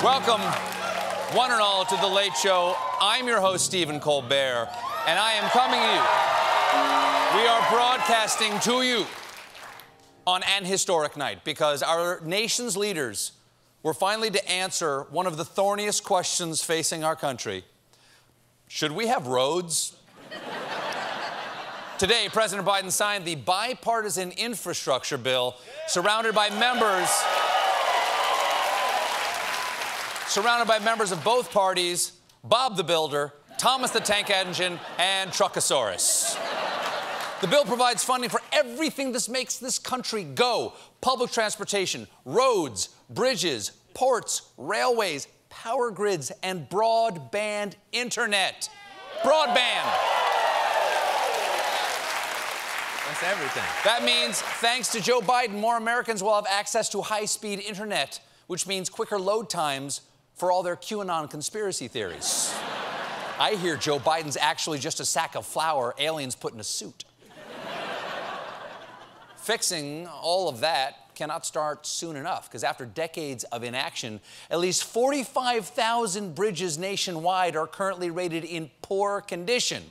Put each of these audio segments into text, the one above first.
Welcome, one and all, to The Late Show. I'm your host, Stephen Colbert, and I am coming to you. We are broadcasting to you on an historic night because our nation's leaders were finally to answer one of the thorniest questions facing our country. Should we have roads? Today, President Biden signed the bipartisan infrastructure bill surrounded by members of both parties, Bob the Builder, Thomas the Tank Engine, and Truckosaurus. The bill provides funding for everything that makes this country go. Public transportation, roads, bridges, ports, railways, power grids, and broadband internet. Broadband. That's everything. That means, thanks to Joe Biden, more Americans will have access to high-speed internet, which means quicker load times for all their QAnon conspiracy theories. I hear Joe Biden's actually just a sack of flour aliens put in a suit. Fixing all of that cannot start soon enough, because after decades of inaction, at least 45,000 bridges nationwide are currently rated in poor condition.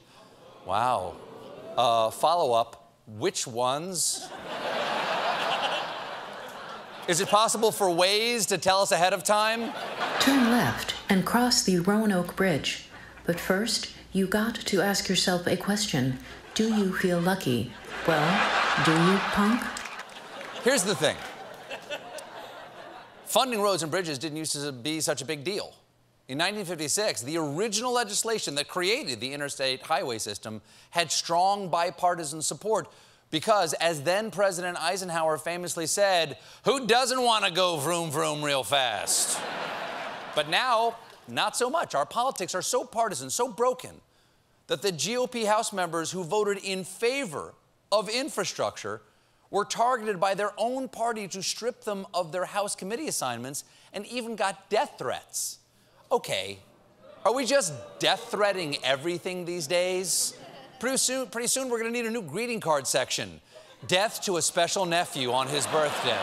Wow. Follow-up. Which ones? Is it possible for Waze to tell us ahead of time? Turn left and cross the Roanoke Bridge. But first, you got to ask yourself a question. Do you feel lucky? Well, do you, punk? Here's the thing. Funding roads and bridges didn't used to be such a big deal. In 1956, the original legislation that created the interstate highway system had strong bipartisan support because, as then-President Eisenhower famously said, who doesn't want to go vroom, vroom real fast? But now, not so much. Our politics are so partisan, so broken, that the GOP House members who voted in favor of infrastructure were targeted by their own party to strip them of their House committee assignments and even got death threats. Okay, are we just death-threatening everything these days? Pretty soon we're going to need a new greeting card section. Death to a special nephew on his birthday.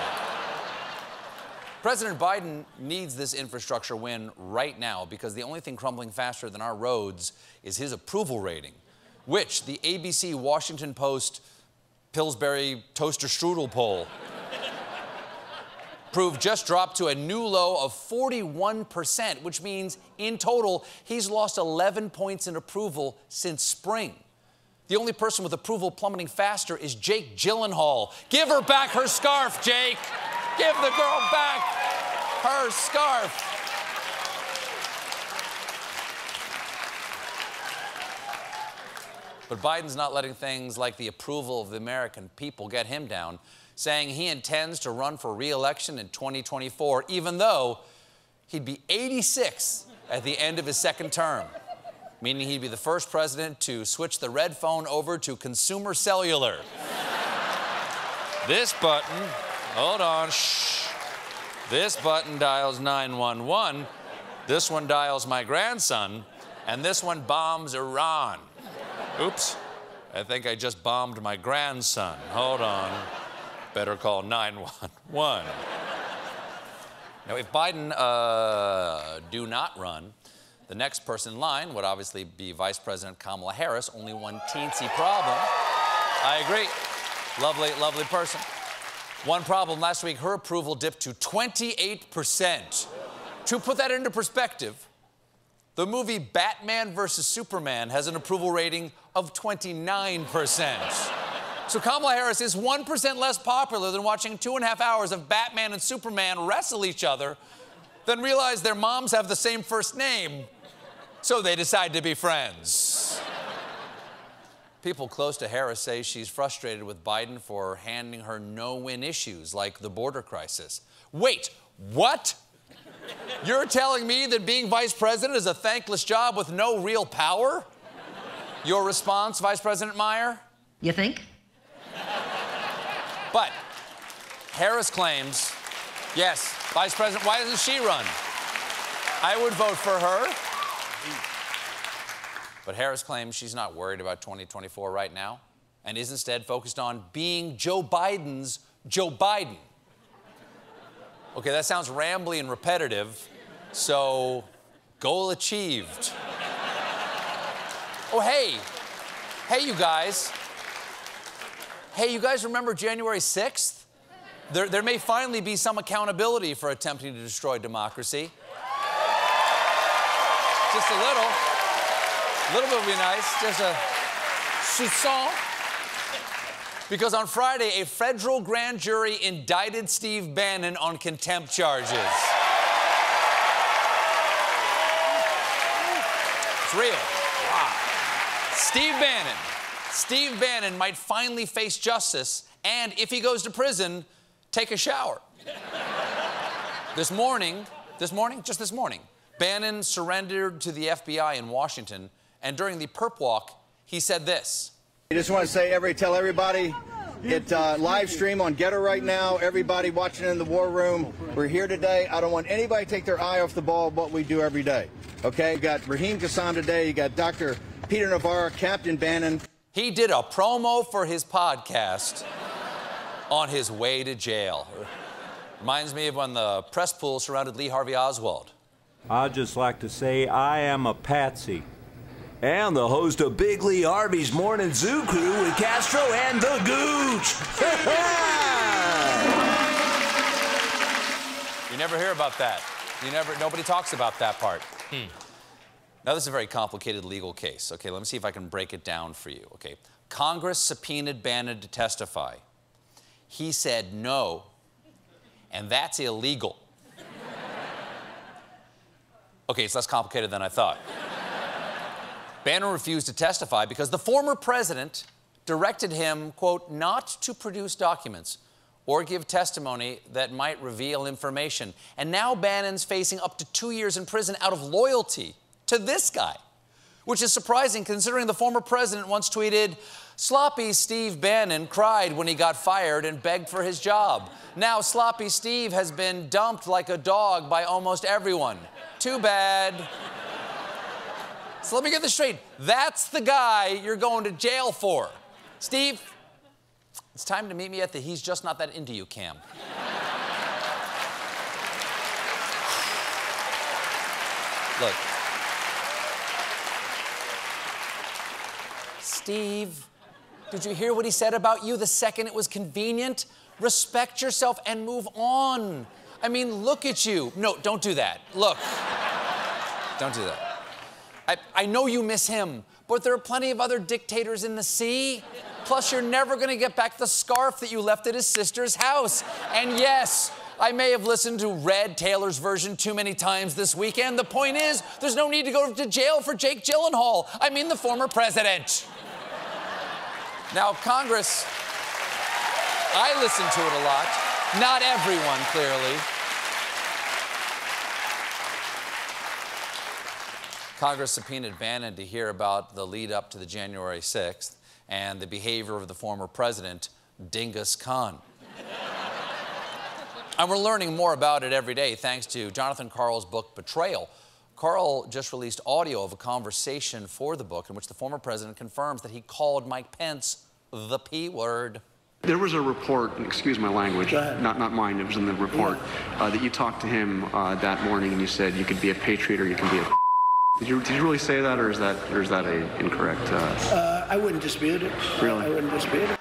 President Biden needs this infrastructure win right now because the only thing crumbling faster than our roads is his approval rating, which the ABC Washington Post Pillsbury Toaster Strudel poll proved just dropped to a new low of 41%, which means, in total, he's lost 11 points in approval since spring. The only person with approval plummeting faster is Jake Gyllenhaal. Give her back her scarf, Jake! Give the girl back her scarf! But Biden's not letting things like the approval of the American people get him down, saying he intends to run for re-election in 2024, even though he'd be 86 at the end of his second term, meaning he'd be the first president to switch the red phone over to consumer cellular. This button, hold on, shh. This button dials 911, this one dials my grandson, and this one bombs Iran. Oops, I think I just bombed my grandson. Hold on. Better call 911. Now, if Biden do not run, the next person in line would obviously be Vice President Kamala Harris. Only one teensy problem. I agree. Lovely, lovely person. One problem, last week, her approval dipped to 28%. To put that into perspective, the movie Batman vs. Superman has an approval rating of 29%. So Kamala Harris is 1% less popular than watching 2.5 hours of Batman and Superman wrestle each other, then realize their moms have the same first name, so they decide to be friends. People close to Harris say she's frustrated with Biden for handing her no-win issues like the border crisis. Wait, what? You're telling me that being vice president is a thankless job with no real power? Your response, Vice President Meyer? You think? But Harris claims, yes, Vice President, why doesn't she run? I would vote for her. But Harris claims she's not worried about 2024 right now and is instead focused on being Joe Biden's Joe Biden. Okay, that sounds rambly and repetitive, So, goal achieved. Oh, hey. Hey, you guys. Hey, you guys remember January 6th? There may finally be some accountability for attempting to destroy democracy. Just a little. A little bit would be nice. Just a soupçon. Because on Friday, a federal grand jury indicted Steve Bannon on contempt charges. It's real. Wow. Steve Bannon might finally face justice, and if he goes to prison, take a shower. Just this morning, Bannon surrendered to the FBI in Washington, and during the Perp walk, he said this. I just want to tell everybody, it live stream on Getter right now. Everybody watching in the war room, we're here today. I don't want anybody to take their eye off the ball of what we do every day. Okay, you got Raheem Kassam today. You got Dr. Peter Navarro, Captain Bannon. He did a promo for his podcast on his way to jail. Reminds me of when the press pool surrounded Lee Harvey Oswald. I'd just like to say I am a patsy. And the host of Big Lee Harvey's Morning Zoo Crew with Castro and the Gooch. You never hear about that. Nobody talks about that part. Now, this is a very complicated legal case. Okay, let me see if I can break it down for you. Okay, Congress subpoenaed Bannon to testify. He said no, and that's illegal. Okay, it's less complicated than I thought. Bannon refused to testify because the former president directed him, quote, not to produce documents or give testimony that might reveal information. And now Bannon's facing up to 2 years in prison out of loyalty to this guy, which is surprising considering the former president once tweeted, "Sloppy Steve Bannon cried when he got fired and begged for his job. Now Sloppy Steve has been dumped like a dog by almost everyone. Too bad." So let me get this straight. That's the guy you're going to jail for. Steve, it's time to meet me at the He's Just Not That Into You camp. Look. Steve, did you hear what he said about you the second it was convenient? Respect yourself and move on. I mean, look at you. No, don't do that. Look. Don't do that. I know you miss him, but there are plenty of other dictators in the sea. Plus, you're never going to get back the scarf that you left at his sister's house. And yes, I may have listened to Red Taylor's version too many times this weekend. The point is, there's no need to go to jail for Jake Gyllenhaal. I mean, the former president. Now, Congress, I listen to it a lot. Not everyone, clearly. Congress subpoenaed Bannon to hear about the lead up to the January 6th and the behavior of the former president, Dingus Khan. And we're learning more about it every day thanks to Jonathan Karl's book, Betrayal. Karl just released audio of a conversation for the book in which the former president confirms that he called Mike Pence the P word. There was a report, and excuse my language, not mine, it was in the report, that you talked to him that morning and you said you could be a patriot or you can be a Did you really say that, or is that a incorrect? I wouldn't dispute it. Really? I wouldn't dispute it.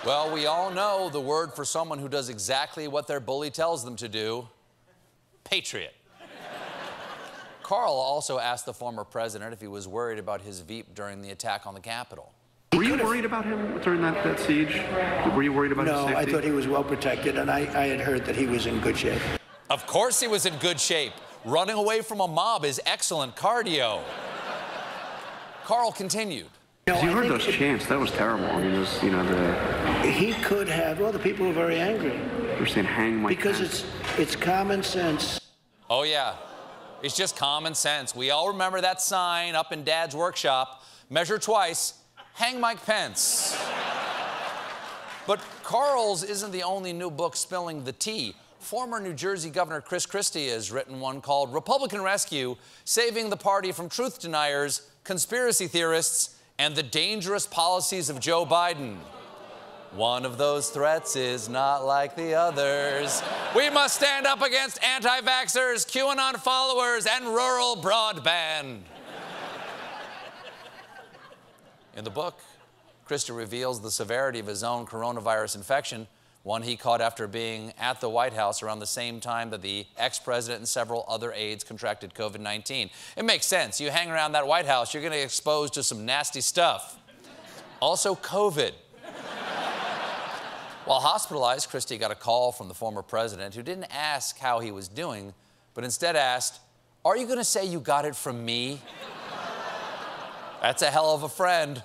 Well, we all know the word for someone who does exactly what their bully tells them to do: patriot. Karl also asked the former president if he was worried about his Veep during the attack on the Capitol. Were you worried about him during that siege? Were you worried about his safety? No, I thought he was well protected, and I had heard that he was in good shape. Of course he was in good shape. Running away from a mob is excellent cardio. Karl continued. You heard those chants. That was terrible. I mean, it was, He could have. Well, the people were very angry. They were saying, "Hang Mike Pence." Because it's common sense. Oh, yeah. It's just common sense. We all remember that sign up in Dad's workshop. Measure twice. Hang Mike Pence. But Karl's isn't the only new book spilling the tea. Former New Jersey Governor Chris Christie has written one called Republican Rescue: Saving the Party from Truth Deniers, Conspiracy Theorists, and the Dangerous Policies of Joe Biden. One of those threats is not like the others. We must stand up against anti-vaxxers, QAnon followers, and rural broadband. In the book, Christie reveals the severity of his own coronavirus infection, one he caught after being at the White House around the same time that the ex-president and several other aides contracted COVID-19. It makes sense. You hang around that White House, you're going to get exposed to some nasty stuff. Also, COVID. While hospitalized, Christie got a call from the former president who didn't ask how he was doing, but instead asked, "Are you going to say you got it from me?" That's a hell of a friend.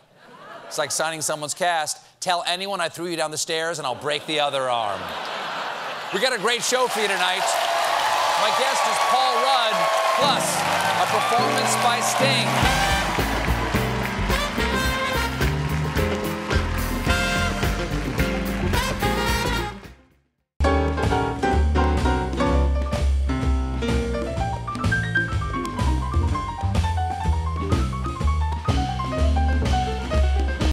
It's like signing someone's cast. Tell anyone I threw you down the stairs and I'll break the other arm. We got a great show for you tonight. My guest is Paul Rudd, plus a performance by Sting.